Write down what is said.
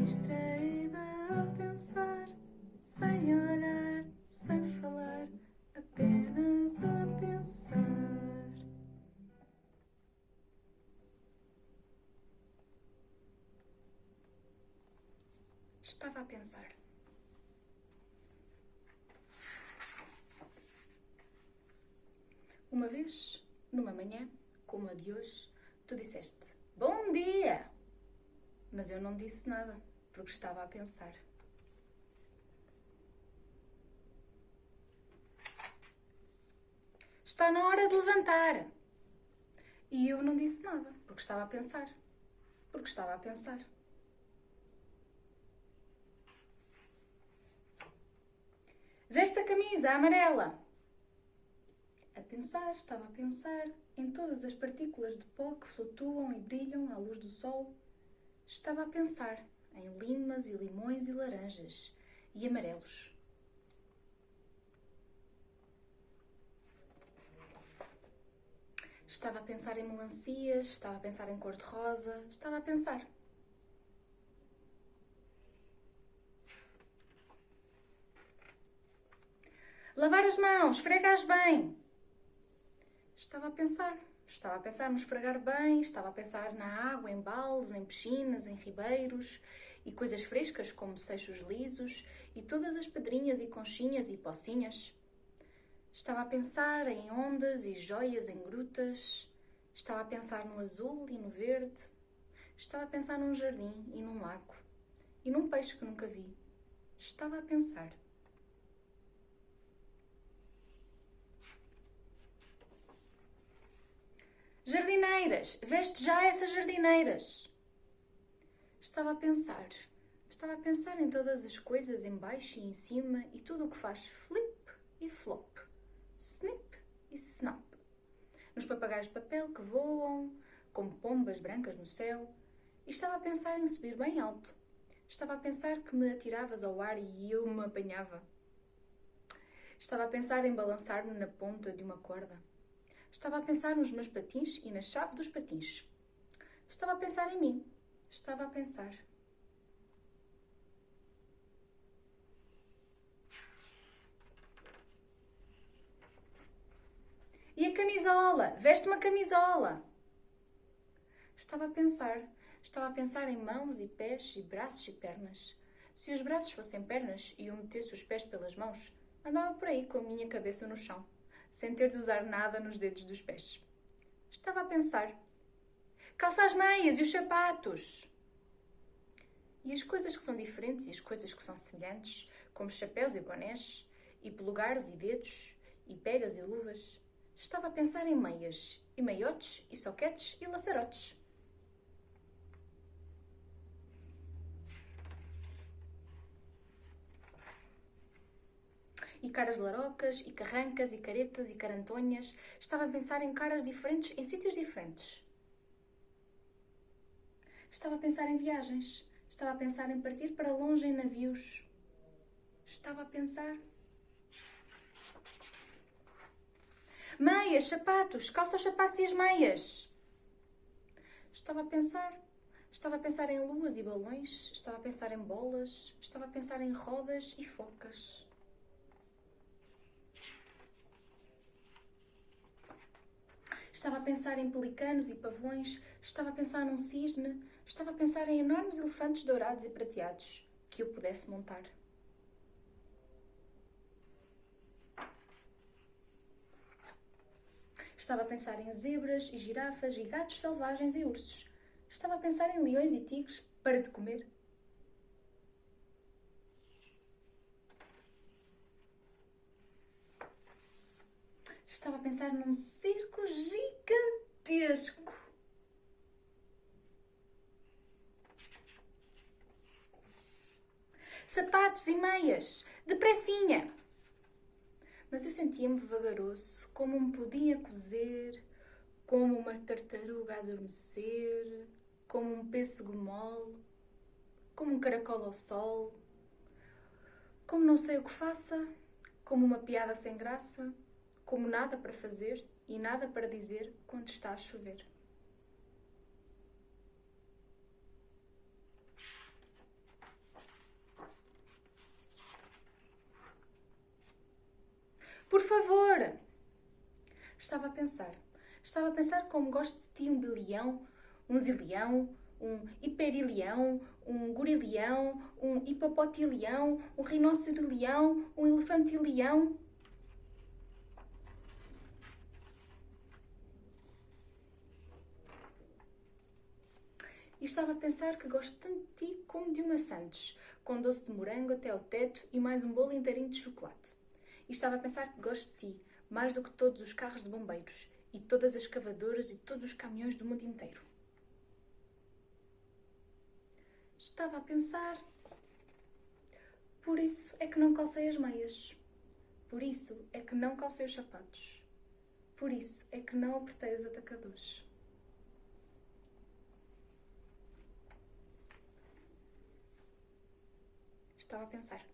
distraída a pensar, sem olhar, sem falar, apenas a pensar. Estava a pensar. Uma vez, numa manhã, como a de hoje, tu disseste: "Bom dia!" Mas eu não disse nada, porque estava a pensar. Está na hora de levantar. E eu não disse nada, porque estava a pensar. Porque estava a pensar. Veste a camisa amarela. A pensar, estava a pensar em todas as partículas de pó que flutuam e brilham à luz do sol. Estava a pensar em limas e limões e laranjas e amarelos. Estava a pensar em melancias, estava a pensar em cor-de-rosa, estava a pensar. Lavar as mãos, esfrega-as bem. Estava a pensar. Estava a pensar no esfregar bem, estava a pensar na água, em baldes, em piscinas, em ribeiros e coisas frescas como seixos lisos e todas as pedrinhas e conchinhas e pocinhas. Estava a pensar em ondas e joias em grutas. Estava a pensar no azul e no verde. Estava a pensar num jardim e num lago e num peixe que nunca vi. Estava a pensar. Jardineiras, veste já essas jardineiras. Estava a pensar. Estava a pensar em todas as coisas em baixo e em cima e tudo o que faz flip e flop, snip e snap. Nos papagaios de papel que voam, como pombas brancas no céu. E estava a pensar em subir bem alto. Estava a pensar que me atiravas ao ar e eu me apanhava. Estava a pensar em balançar-me na ponta de uma corda. Estava a pensar nos meus patins e na chave dos patins. Estava a pensar em mim. Estava a pensar. E a camisola? Veste uma camisola. Estava a pensar. Estava a pensar em mãos e pés e braços e pernas. Se os braços fossem pernas e eu metesse os pés pelas mãos, andava por aí com a minha cabeça no chão, sem ter de usar nada nos dedos dos pés. Estava a pensar. Calça as meias e os sapatos. E as coisas que são diferentes e as coisas que são semelhantes, como chapéus e bonés, e polegares e dedos, e pegas e luvas. Estava a pensar em meias, e meiotes, e soquetes, e laçarotes. E caras larocas, e carrancas, e caretas, e carantonhas. Estava a pensar em caras diferentes em sítios diferentes. Estava a pensar em viagens. Estava a pensar em partir para longe em navios. Estava a pensar. Meias, sapatos, calça os sapatos e as meias. Estava a pensar. Estava a pensar em luas e balões. Estava a pensar em bolas. Estava a pensar em rodas e focas. Estava a pensar em pelicanos e pavões. Estava a pensar num cisne. Estava a pensar em enormes elefantes dourados e prateados que eu pudesse montar. Estava a pensar em zebras e girafas e gatos selvagens e ursos. Estava a pensar em leões e tigres para te comer. Estava a pensar num circo gigantesco. Sapatos e meias, depressinha. Mas eu sentia-me vagaroso, como um pudim a cozer, como uma tartaruga a adormecer, como um pêssego mole, como um caracol ao sol, como não sei o que faça, como uma piada sem graça, como nada para fazer e nada para dizer quando está a chover. favor! Estava a pensar. Estava a pensar como gosto de ti, um bilhão, um zilhão, um hiperilhão, um gorilhão, um hipopotilhão, um rinocerilhão, um elefantilhão. E estava a pensar que gosto tanto de ti como de uma Santos, com doce de morango até ao teto e mais um bolo inteirinho de chocolate. E estava a pensar que gosto de ti mais do que todos os carros de bombeiros e todas as escavadoras e todos os caminhões do mundo inteiro. Estava a pensar. Por isso é que não calcei as meias. Por isso é que não calcei os sapatos. Por isso é que não apertei os atacadores. Estava a pensar.